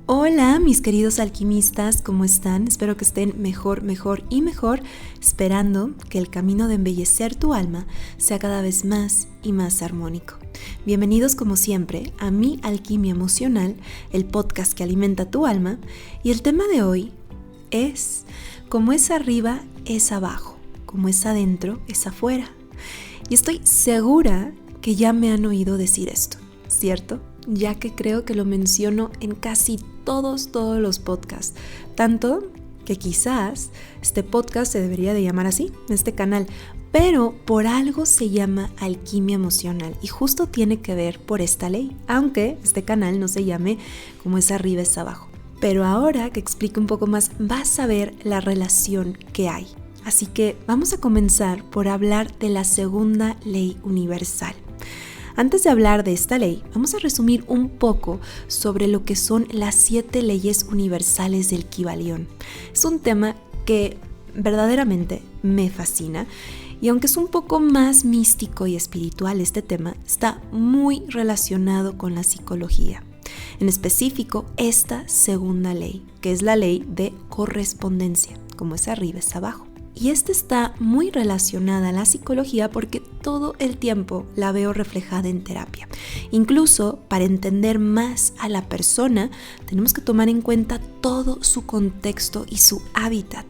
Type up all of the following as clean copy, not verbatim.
Hola mis queridos alquimistas, ¿cómo están? Espero que estén mejor y mejor, esperando que el camino de embellecer tu alma sea cada vez más y más armónico. Bienvenidos como siempre a Mi Alquimia Emocional, el podcast que alimenta tu alma, y el tema de hoy es: como es arriba, es abajo, como es adentro, es afuera. Y estoy segura que ya me han oído decir esto, ¿cierto? Ya que creo que lo menciono en casi todos los podcasts, tanto que quizás este podcast se debería de llamar así, este canal, pero por algo se llama Alquimia Emocional y justo tiene que ver por esta ley, aunque este canal no se llame como es arriba es abajo. Pero ahora que explique un poco más, vas a ver la relación que hay. Así que vamos a comenzar por hablar de la segunda ley universal. Antes de hablar de esta ley, vamos a resumir un poco sobre lo que son las 7 leyes universales del Kybalión. Es un tema que verdaderamente me fascina y aunque es un poco más místico y espiritual, este tema está muy relacionado con la psicología. En específico, esta segunda ley, que es la ley de correspondencia, como es arriba es abajo. Y esta está muy relacionada a la psicología porque todo el tiempo la veo reflejada en terapia. Incluso para entender más a la persona, tenemos que tomar en cuenta todo su contexto y su hábitat.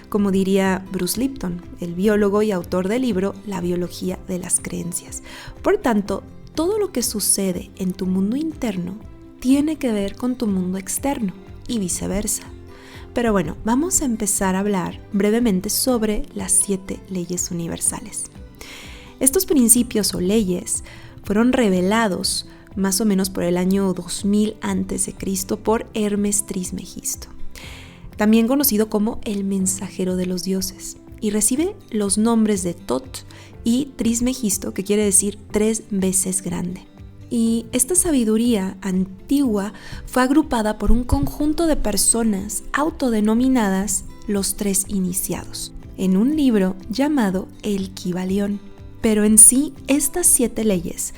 Como diría Bruce Lipton, el biólogo y autor del libro La biología de las creencias. Por tanto, todo lo que sucede en tu mundo interno tiene que ver con tu mundo externo y viceversa. Pero bueno, vamos a empezar a hablar brevemente sobre las 7 leyes universales. Estos principios o leyes fueron revelados más o menos por el año 2000 a.C. por Hermes Trismegisto, también conocido como el mensajero de los dioses, y recibe los nombres de Tot y Trismegisto, que quiere decir 3 veces grande. Y esta sabiduría antigua fue agrupada por un conjunto de personas autodenominadas los 3 iniciados, en un libro llamado El Kybalión. Pero en sí, estas 7 leyes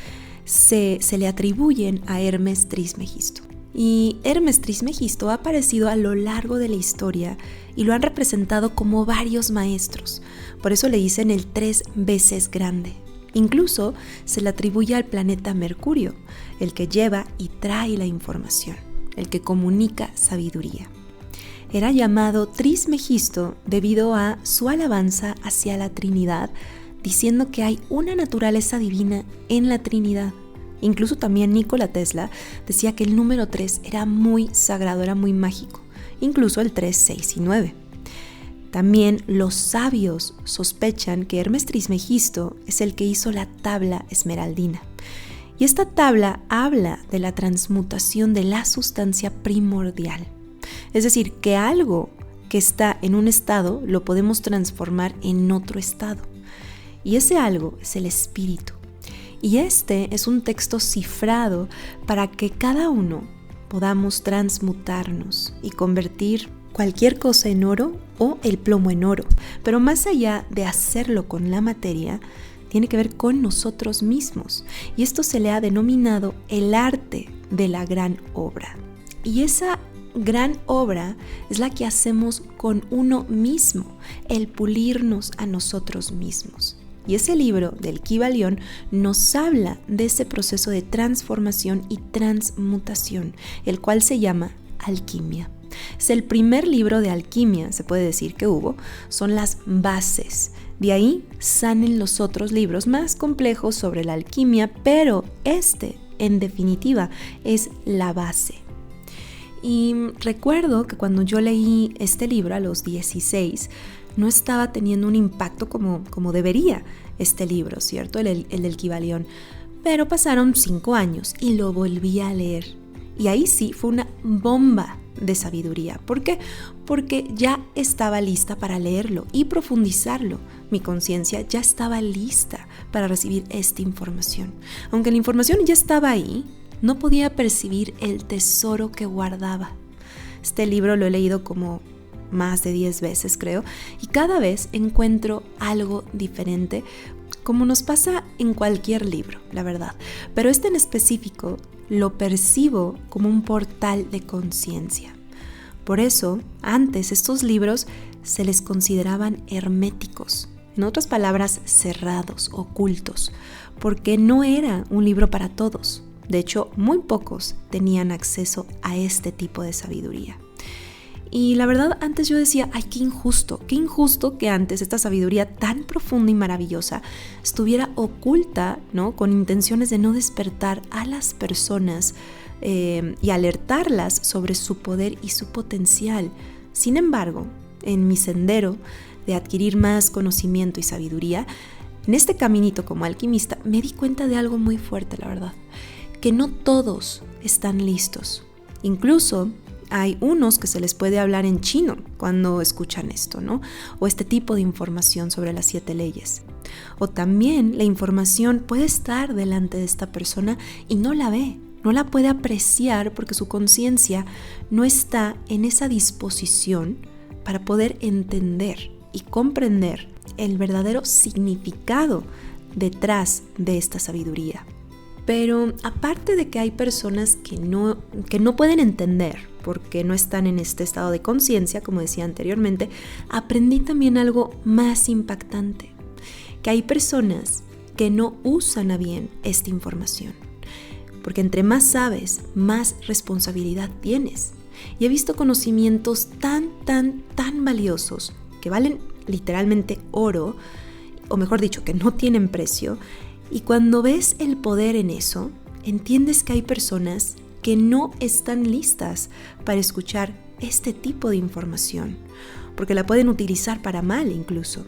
se le atribuyen a Hermes Trismegisto. Y Hermes Trismegisto ha aparecido a lo largo de la historia y lo han representado como varios maestros. Por eso le dicen el 3 veces grande. Incluso se le atribuye al planeta Mercurio, el que lleva y trae la información, el que comunica sabiduría. Era llamado Trismegisto debido a su alabanza hacia la Trinidad, diciendo que hay una naturaleza divina en la Trinidad. Incluso también Nikola Tesla decía que el número 3 era muy sagrado, era muy mágico, incluso el 3, 6 y 9. También los sabios sospechan que Hermes Trismegisto es el que hizo la tabla esmeraldina. Y esta tabla habla de la transmutación de la sustancia primordial. Es decir, que algo que está en un estado lo podemos transformar en otro estado. Y ese algo es el espíritu. Y este es un texto cifrado para que cada uno podamos transmutarnos y convertir cualquier cosa en oro o el plomo en oro. Pero más allá de hacerlo con la materia, tiene que ver con nosotros mismos. Y esto se le ha denominado el arte de la gran obra. Y esa gran obra es la que hacemos con uno mismo, el pulirnos a nosotros mismos. Y ese libro del Kybalión nos habla de ese proceso de transformación y transmutación, el cual se llama alquimia. Es el primer libro de alquimia, se puede decir que hubo, son las bases. De ahí salen los otros libros más complejos sobre la alquimia, pero este, en definitiva, es la base. Y recuerdo que cuando yo leí este libro a los 16, no estaba teniendo un impacto como debería este libro, ¿cierto? El del Kybalión. Pero pasaron 5 años y lo volví a leer. Y ahí sí fue una bomba de sabiduría. ¿Por qué? Porque ya estaba lista para leerlo y profundizarlo. Mi conciencia ya estaba lista para recibir esta información. Aunque la información ya estaba ahí, no podía percibir el tesoro que guardaba. Este libro lo he leído como más de 10 veces, creo, y cada vez encuentro algo diferente como nos pasa en cualquier libro, la verdad, pero este en específico lo percibo como un portal de conciencia. Por eso, antes estos libros se les consideraban herméticos, en otras palabras, cerrados, ocultos, porque no era un libro para todos. De hecho, muy pocos tenían acceso a este tipo de sabiduría. Y la verdad, antes yo decía, ay, qué injusto que antes esta sabiduría tan profunda y maravillosa estuviera oculta, ¿no? Con intenciones de no despertar a las personas y alertarlas sobre su poder y su potencial. Sin embargo, en mi sendero de adquirir más conocimiento y sabiduría, en este caminito como alquimista, me di cuenta de algo muy fuerte, la verdad, que no todos están listos. Incluso hay unos que se les puede hablar en chino cuando escuchan esto, ¿no? O este tipo de información sobre las 7 leyes. O también la información puede estar delante de esta persona y no la ve, no la puede apreciar porque su conciencia no está en esa disposición para poder entender y comprender el verdadero significado detrás de esta sabiduría. Pero aparte de que hay personas que no pueden entender porque no están en este estado de conciencia, como decía anteriormente, aprendí también algo más impactante, que hay personas que no usan a bien esta información, porque entre más sabes, más responsabilidad tienes. Y he visto conocimientos tan valiosos que valen literalmente oro, o mejor dicho, que no tienen precio. Y cuando ves el poder en eso, entiendes que hay personas que no están listas para escuchar este tipo de información, porque la pueden utilizar para mal incluso.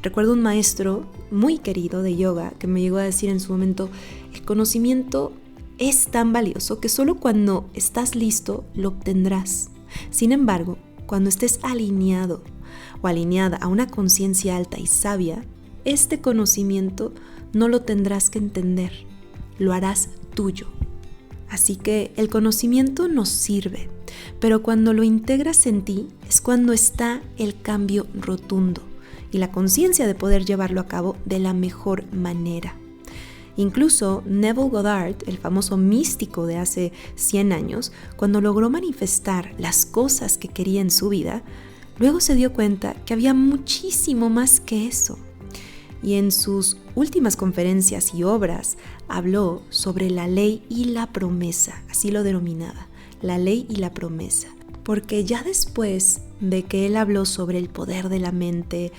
Recuerdo un maestro muy querido de yoga que me llegó a decir en su momento, el conocimiento es tan valioso que solo cuando estás listo lo obtendrás. Sin embargo, cuando estés alineado o alineada a una conciencia alta y sabia, este conocimiento no lo tendrás que entender, lo harás tuyo. Así que el conocimiento nos sirve, pero cuando lo integras en ti es cuando está el cambio rotundo y la conciencia de poder llevarlo a cabo de la mejor manera. Incluso Neville Goddard, el famoso místico de hace 100 años, cuando logró manifestar las cosas que quería en su vida, luego se dio cuenta que había muchísimo más que eso. Y en sus últimas conferencias y obras habló sobre la ley y la promesa, así lo denominaba, la ley y la promesa. Porque ya después de que él habló sobre el poder de la mente,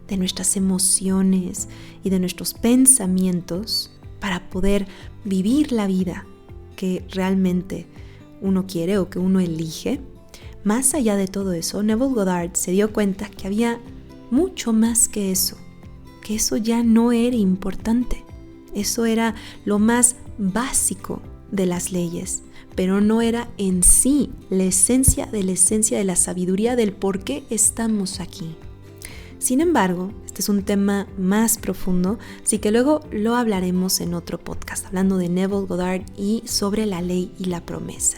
de nuestras emociones y de nuestros pensamientos para poder vivir la vida que realmente uno quiere o que uno elige, más allá de todo eso, Neville Goddard se dio cuenta que había mucho más que eso, que eso ya no era importante. Eso era lo más básico de las leyes, pero no era en sí la esencia de la sabiduría del por qué estamos aquí. Sin embargo, este es un tema más profundo, así que luego lo hablaremos en otro podcast, hablando de Neville Goddard y sobre la ley y la promesa.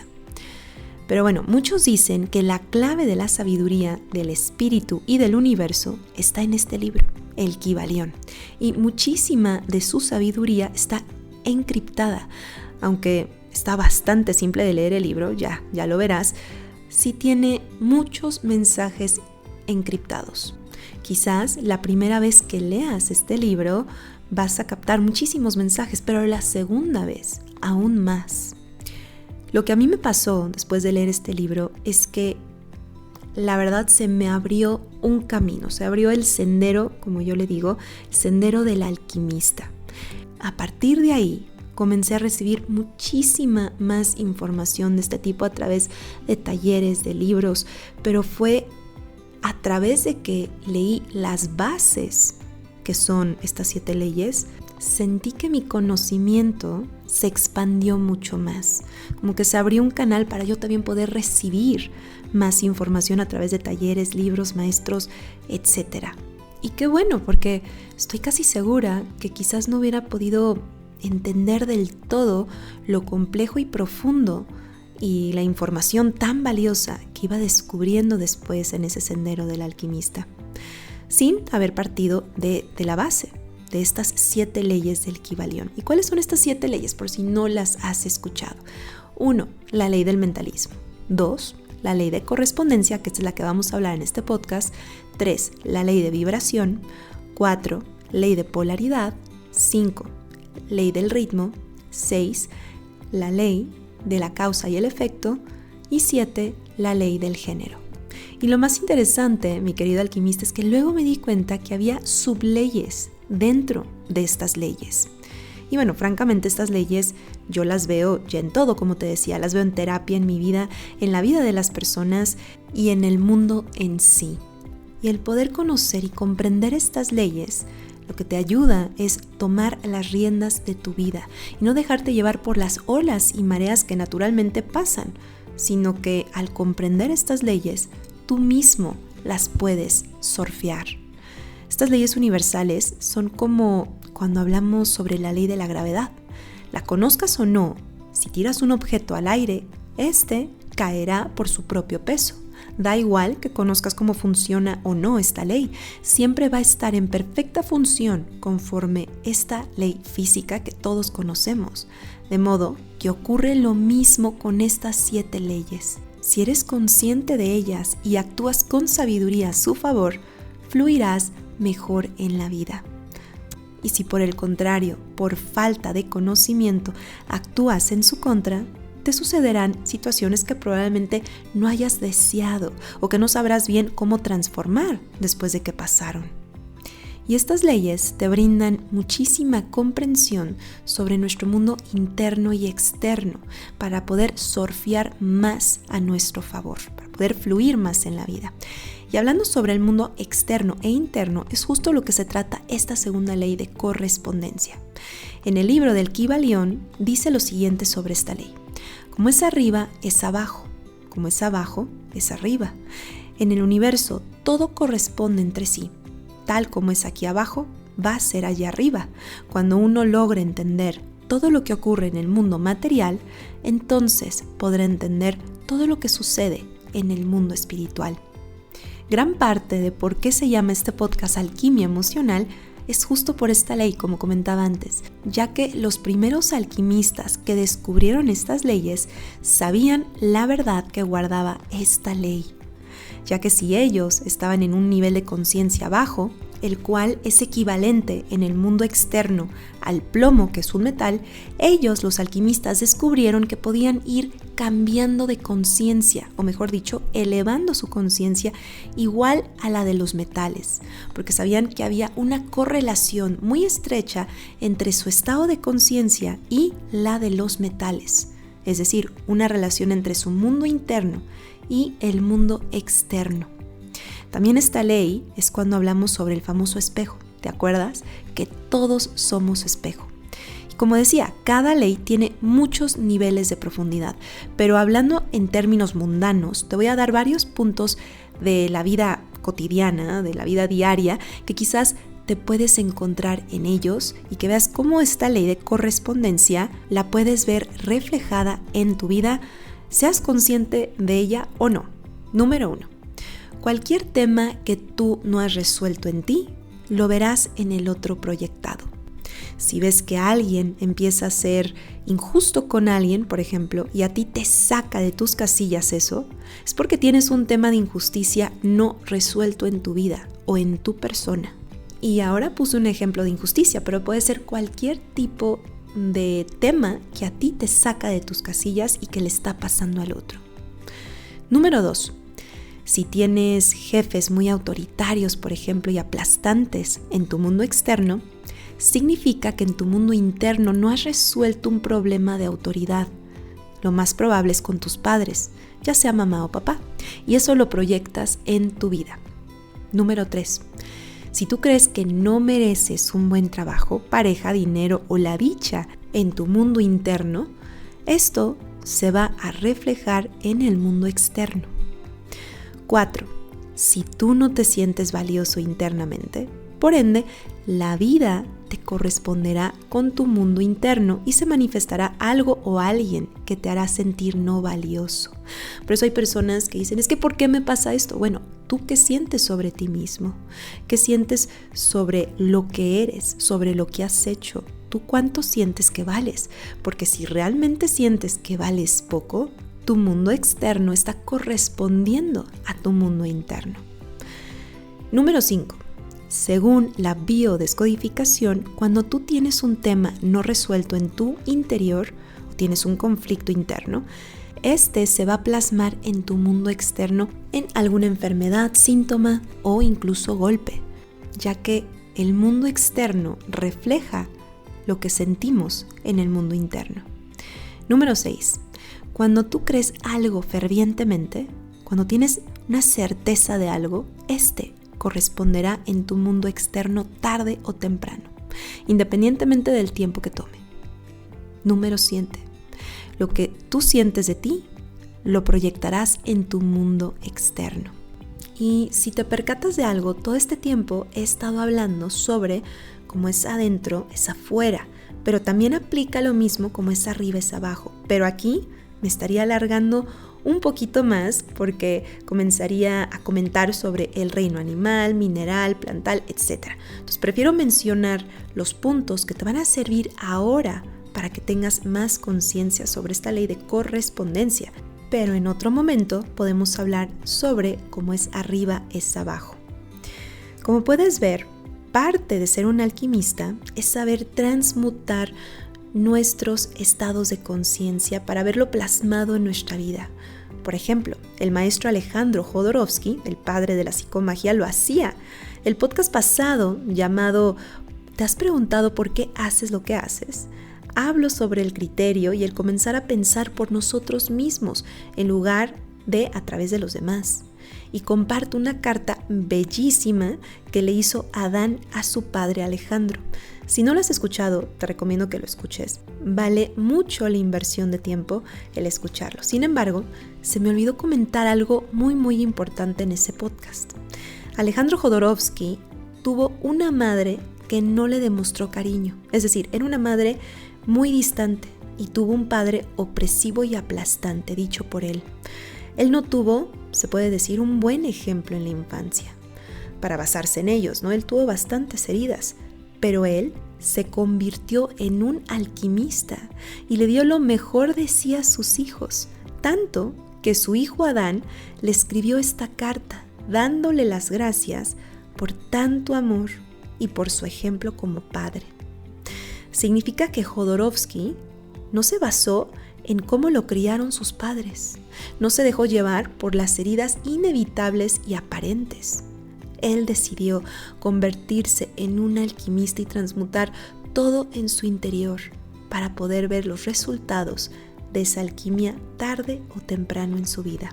Pero bueno, muchos dicen que la clave de la sabiduría del espíritu y del universo está en este libro, el Kybalión, y muchísima de su sabiduría está encriptada, aunque está bastante simple de leer el libro, ya lo verás, sí tiene muchos mensajes encriptados. Quizás la primera vez que leas este libro vas a captar muchísimos mensajes, pero la segunda vez aún más. Lo que a mí me pasó después de leer este libro es que la verdad se me abrió un camino, se abrió el sendero, como yo le digo, el sendero del alquimista. A partir de ahí comencé a recibir muchísima más información de este tipo a través de talleres, de libros, pero fue a través de que leí las bases, que son estas 7 leyes, sentí que mi conocimiento se expandió mucho más, como que se abrió un canal para yo también poder recibir más información a través de talleres, libros, maestros, etc. Y qué bueno, porque estoy casi segura que quizás no hubiera podido entender del todo lo complejo y profundo y la información tan valiosa que iba descubriendo después en ese sendero del alquimista, sin haber partido de la base, de estas 7 leyes del Kybalión. ¿Y cuáles son estas 7 leyes por si no las has escuchado? 1. La ley del mentalismo. 2. La ley de correspondencia, que es la que vamos a hablar en este podcast. 3. La ley de vibración. 4. Ley de polaridad. 5. Ley del ritmo. 6. La ley de la causa y el efecto. Y 7. La ley del género. Y lo más interesante, mi querido alquimista, es que luego me di cuenta que había subleyes dentro de estas leyes. Y bueno, francamente estas leyes yo las veo ya en todo, como te decía, las veo en terapia, en mi vida, en la vida de las personas y en el mundo en sí. Y el poder conocer y comprender estas leyes, lo que te ayuda es tomar las riendas de tu vida y no dejarte llevar por las olas y mareas que naturalmente pasan, sino que al comprender estas leyes, tú mismo las puedes surfear. Estas leyes universales son como cuando hablamos sobre la ley de la gravedad. La conozcas o no, si tiras un objeto al aire, este caerá por su propio peso. Da igual que conozcas cómo funciona o no esta ley, siempre va a estar en perfecta función conforme esta ley física que todos conocemos. De modo que ocurre lo mismo con estas 7 leyes. Si eres consciente de ellas y actúas con sabiduría a su favor, fluirás mejor en la vida. Y si por el contrario, por falta de conocimiento, actúas en su contra, te sucederán situaciones que probablemente no hayas deseado o que no sabrás bien cómo transformar después de que pasaron. Y estas leyes te brindan muchísima comprensión sobre nuestro mundo interno y externo para poder surfear más a nuestro favor, para poder fluir más en la vida. Y hablando sobre el mundo externo e interno, es justo lo que se trata esta segunda ley de correspondencia. En el libro del Kybalión dice lo siguiente sobre esta ley. Como es arriba, es abajo. Como es abajo, es arriba. En el universo, todo corresponde entre sí. Tal como es aquí abajo, va a ser allá arriba. Cuando uno logra entender todo lo que ocurre en el mundo material, entonces podrá entender todo lo que sucede en el mundo espiritual. Gran parte de por qué se llama este podcast Alquimia Emocional es justo por esta ley, como comentaba antes, ya que los primeros alquimistas que descubrieron estas leyes sabían la verdad que guardaba esta ley, ya que si ellos estaban en un nivel de conciencia bajo, el cual es equivalente en el mundo externo al plomo, que es un metal, ellos, los alquimistas, descubrieron que podían ir cambiando de conciencia, o mejor dicho, elevando su conciencia igual a la de los metales, porque sabían que había una correlación muy estrecha entre su estado de conciencia y la de los metales, es decir, una relación entre su mundo interno y el mundo externo. También esta ley es cuando hablamos sobre el famoso espejo. ¿Te acuerdas? Que todos somos espejo. Y como decía, cada ley tiene muchos niveles de profundidad, pero hablando en términos mundanos, te voy a dar varios puntos de la vida cotidiana, de la vida diaria, que quizás te puedes encontrar en ellos y que veas cómo esta ley de correspondencia la puedes ver reflejada en tu vida, seas consciente de ella o no. Número 1. Cualquier tema que tú no has resuelto en ti, lo verás en el otro proyectado. Si ves que alguien empieza a ser injusto con alguien, por ejemplo, y a ti te saca de tus casillas eso, es porque tienes un tema de injusticia no resuelto en tu vida o en tu persona. Y ahora puse un ejemplo de injusticia, pero puede ser cualquier tipo de tema que a ti te saca de tus casillas y que le está pasando al otro. Número 2. Si tienes jefes muy autoritarios, por ejemplo, y aplastantes en tu mundo externo, significa que en tu mundo interno no has resuelto un problema de autoridad. Lo más probable es con tus padres, ya sea mamá o papá, y eso lo proyectas en tu vida. Número 3. Si tú crees que no mereces un buen trabajo, pareja, dinero o la dicha en tu mundo interno, esto se va a reflejar en el mundo externo. 4. Si tú no te sientes valioso internamente, por ende, la vida te corresponderá con tu mundo interno y se manifestará algo o alguien que te hará sentir no valioso. Por eso hay personas que dicen, es que ¿por qué me pasa esto? Bueno, ¿Tú qué sientes sobre ti mismo? ¿Qué sientes sobre lo que eres, sobre lo que has hecho? ¿Tú cuánto sientes que vales? Porque si realmente sientes que vales poco, tu mundo externo está correspondiendo a tu mundo interno. Número 5. Según la biodescodificación, cuando tú tienes un tema no resuelto en tu interior o tienes un conflicto interno, este se va a plasmar en tu mundo externo en alguna enfermedad, síntoma o incluso golpe, ya que el mundo externo refleja lo que sentimos en el mundo interno. Número 6. Cuando tú crees algo fervientemente, cuando tienes una certeza de algo, este corresponderá en tu mundo externo tarde o temprano, independientemente del tiempo que tome. Número 7. Lo que tú sientes de ti, lo proyectarás en tu mundo externo. Y si te percatas de algo, todo este tiempo he estado hablando sobre cómo es adentro, es afuera, pero también aplica lo mismo como es arriba, es abajo. Pero aquí me estaría alargando un poquito más porque comenzaría a comentar sobre el reino animal, mineral, plantal, etc. Entonces prefiero mencionar los puntos que te van a servir ahora para que tengas más conciencia sobre esta ley de correspondencia. Pero en otro momento podemos hablar sobre cómo es arriba, es abajo. Como puedes ver, parte de ser un alquimista es saber transmutar nuestros estados de conciencia para verlo plasmado en nuestra vida. Por ejemplo, el maestro Alejandro Jodorowsky, el padre de la psicomagia, lo hacía. El podcast pasado, llamado ¿Te has preguntado por qué haces lo que haces?, hablo sobre el criterio y el comenzar a pensar por nosotros mismos en lugar de a través de los demás. Y comparto una carta bellísima que le hizo Adán a su padre Alejandro. Si no lo has escuchado, te recomiendo que lo escuches. Vale mucho la inversión de tiempo el escucharlo. Sin embargo, se me olvidó comentar algo muy importante en ese podcast. Alejandro Jodorowsky tuvo una madre que no le demostró cariño. Es decir, era una madre muy distante y tuvo un padre opresivo y aplastante, dicho por él. Él no tuvo, se puede decir, un buen ejemplo en la infancia para basarse en ellos, ¿no? Él tuvo bastantes heridas, pero él se convirtió en un alquimista y le dio lo mejor de sí a sus hijos, tanto que su hijo Adán le escribió esta carta dándole las gracias por tanto amor y por su ejemplo como padre. Significa que Jodorowsky no se basó en cómo lo criaron sus padres, no se dejó llevar por las heridas inevitables y aparentes. Él decidió convertirse en un alquimista y transmutar todo en su interior para poder ver los resultados de esa alquimia tarde o temprano en su vida.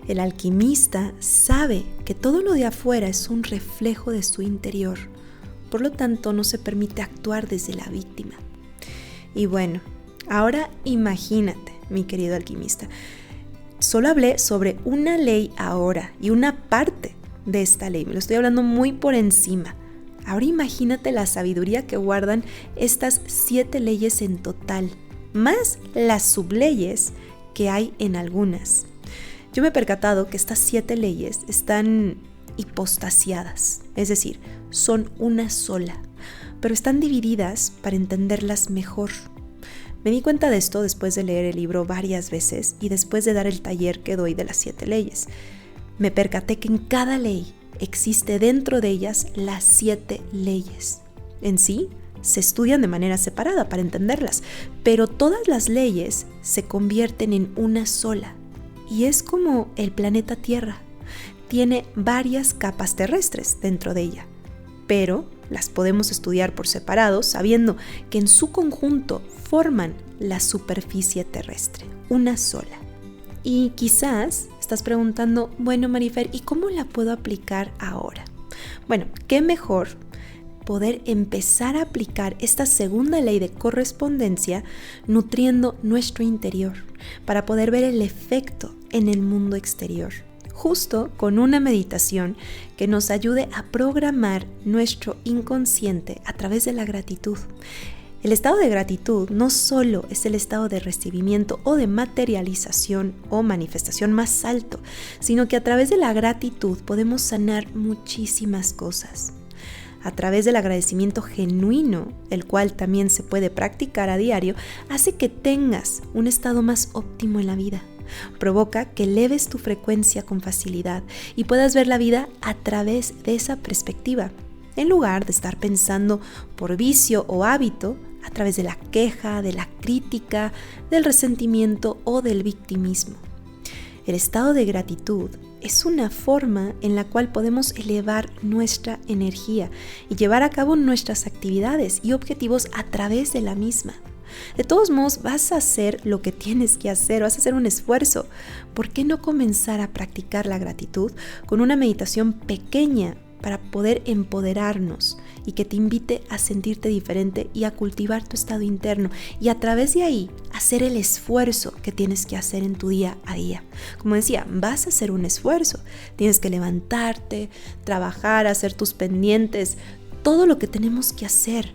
El alquimista sabe que todo lo de afuera es un reflejo de su interior. Por lo tanto, no se permite actuar desde la víctima. Y bueno, ahora imagínate, mi querido alquimista. Solo hablé sobre una ley ahora y una parte de esta ley. Me lo estoy hablando muy por encima. Ahora imagínate la sabiduría que guardan estas 7 leyes en total, más las subleyes que hay en algunas. Yo me he percatado que estas 7 leyes están hipostasiadas, es decir, son una sola, pero están divididas para entenderlas mejor. Me di cuenta de esto después de leer el libro varias veces y después de dar el taller que doy de las 7 leyes. Me percaté que en cada ley existe dentro de ellas las 7 leyes. En sí, se estudian de manera separada para entenderlas, pero todas las leyes se convierten en una sola. Y es como el planeta Tierra. Tiene varias capas terrestres dentro de ella, pero las podemos estudiar por separado sabiendo que en su conjunto forman la superficie terrestre, una sola. Y quizás estás preguntando, bueno Marifer, ¿y cómo la puedo aplicar ahora? Bueno, qué mejor poder empezar a aplicar esta segunda ley de correspondencia nutriendo nuestro interior para poder ver el efecto en el mundo exterior. Justo con una meditación que nos ayude a programar nuestro inconsciente a través de la gratitud. El estado de gratitud no solo es el estado de recibimiento o de materialización o manifestación más alto, sino que a través de la gratitud podemos sanar muchísimas cosas. A través del agradecimiento genuino, el cual también se puede practicar a diario, hace que tengas un estado más óptimo en la vida. Provoca que eleves tu frecuencia con facilidad y puedas ver la vida a través de esa perspectiva, en lugar de estar pensando por vicio o hábito a través de la queja, de la crítica, del resentimiento o del victimismo. El estado de gratitud es una forma en la cual podemos elevar nuestra energía y llevar a cabo nuestras actividades y objetivos a través de la misma. De todos modos, vas a hacer lo que tienes que hacer, vas a hacer un esfuerzo. ¿Por qué no comenzar a practicar la gratitud con una meditación pequeña para poder empoderarnos y que te invite a sentirte diferente y a cultivar tu estado interno y a través de ahí hacer el esfuerzo que tienes que hacer en tu día a día? Como decía, vas a hacer un esfuerzo, tienes que levantarte, trabajar, hacer tus pendientes, todo lo que tenemos que hacer.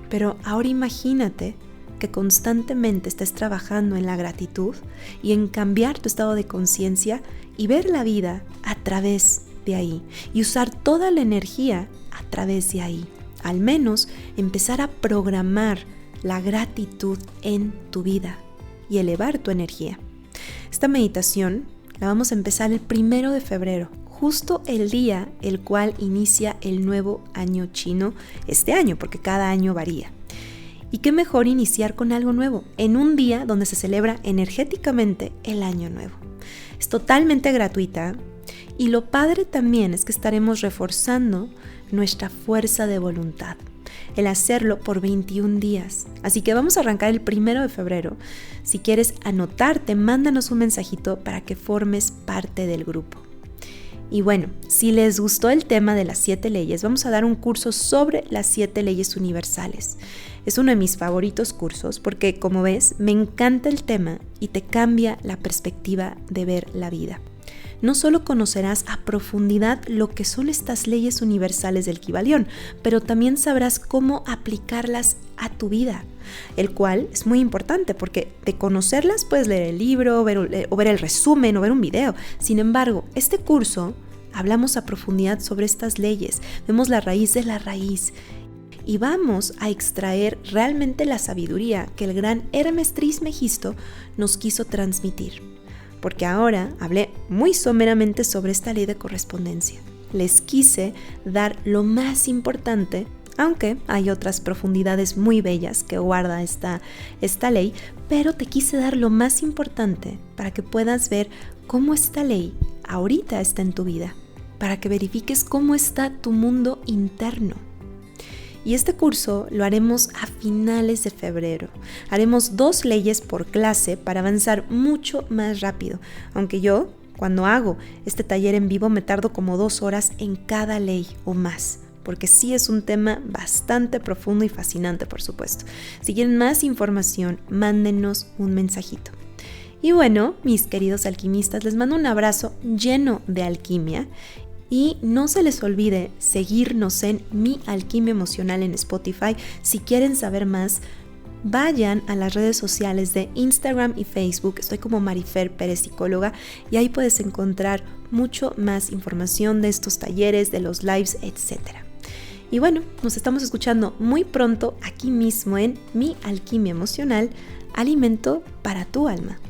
Pero ahora imagínate que constantemente estés trabajando en la gratitud y en cambiar tu estado de conciencia y ver la vida a través de ahí y usar toda la energía a través de ahí. Al menos empezar a programar la gratitud en tu vida y elevar tu energía. Esta meditación la vamos a empezar el 1 de febrero, justo el día el cual inicia el nuevo año chino este año, porque cada año varía. Y qué mejor iniciar con algo nuevo, en un día donde se celebra energéticamente el año nuevo. Es totalmente gratuita y lo padre también es que estaremos reforzando nuestra fuerza de voluntad, el hacerlo por 21 días. Así que vamos a arrancar el 1 de febrero. Si quieres anotarte, mándanos un mensajito para que formes parte del grupo. Y bueno, si les gustó el tema de las 7 leyes, vamos a dar un curso sobre las 7 leyes universales. Es uno de mis favoritos cursos porque, como ves, me encanta el tema y te cambia la perspectiva de ver la vida. No solo conocerás a profundidad lo que son estas leyes universales del Kybalión, pero también sabrás cómo aplicarlas a tu vida, el cual es muy importante porque de conocerlas puedes leer el libro, ver el resumen o ver un video. Sin embargo, este curso hablamos a profundidad sobre estas leyes, vemos la raíz de la raíz y vamos a extraer realmente la sabiduría que el gran Hermes Trismegisto nos quiso transmitir. Porque ahora hablé muy someramente sobre esta ley de correspondencia. Les quise dar lo más importante, aunque hay otras profundidades muy bellas que guarda esta ley, pero te quise dar lo más importante para que puedas ver cómo esta ley ahorita está en tu vida, para que verifiques cómo está tu mundo interno. Y este curso lo haremos a finales de febrero. Haremos 2 leyes por clase para avanzar mucho más rápido. Aunque yo, cuando hago este taller en vivo, me tardo como 2 horas en cada ley o más. Porque sí es un tema bastante profundo y fascinante, por supuesto. Si quieren más información, mándenos un mensajito. Y bueno, mis queridos alquimistas, les mando un abrazo lleno de alquimia. Y no se les olvide seguirnos en Mi Alquimia Emocional en Spotify. Si quieren saber más, vayan a las redes sociales de Instagram y Facebook. Estoy como Marifer Pérez Psicóloga y ahí puedes encontrar mucho más información de estos talleres, de los lives, etc. Y bueno, nos estamos escuchando muy pronto aquí mismo en Mi Alquimia Emocional, alimento para tu alma.